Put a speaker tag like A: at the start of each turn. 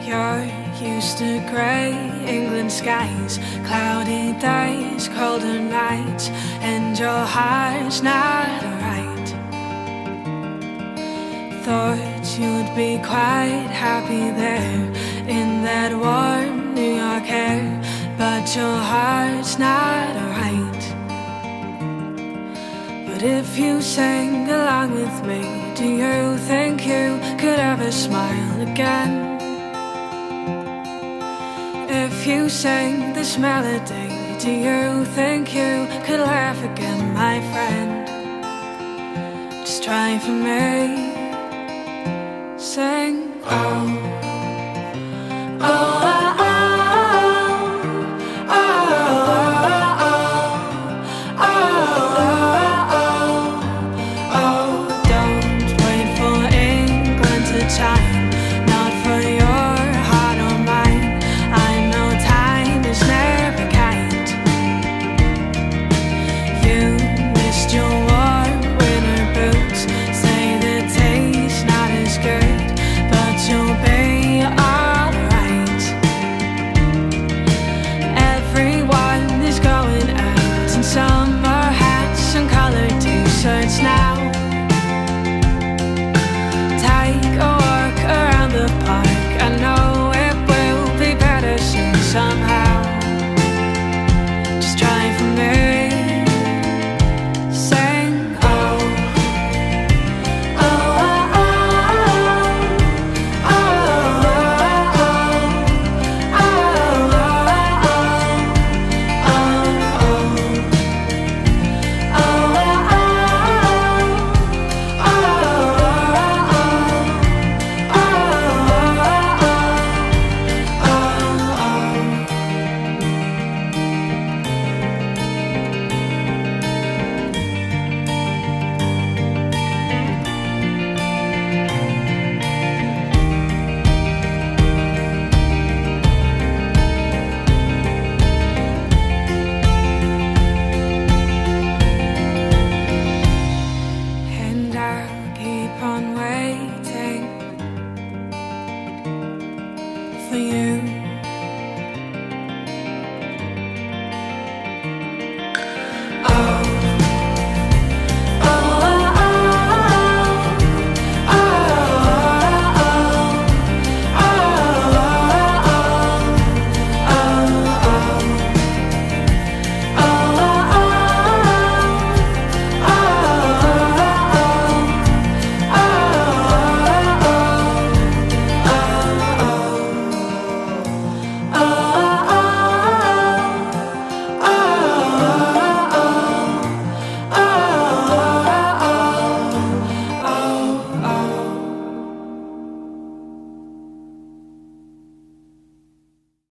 A: You're used to grey England skies, cloudy days, colder nights, and your heart's not right. Thought you'd be quite happy there in that warm New York air, but your heart's not right. But if you sang along with me, do you think you could ever smile again? If you sang this melody, do you think you could laugh again, my friend? Just try for me. Sing, oh, oh, oh, oh, oh, oh, oh, oh. Don't wait for England to chime, not for your heart or mine. I know time is never kind. You missed your warm winter boots, say the taste not as good, but you'll be alright. Everyone is going out in summer hats and colored t-shirts now. Take a walk around the park, I know it will be better soon somehow. Just try for me. Sing, oh, oh, oh, oh, oh, and I'll keep on waiting for you.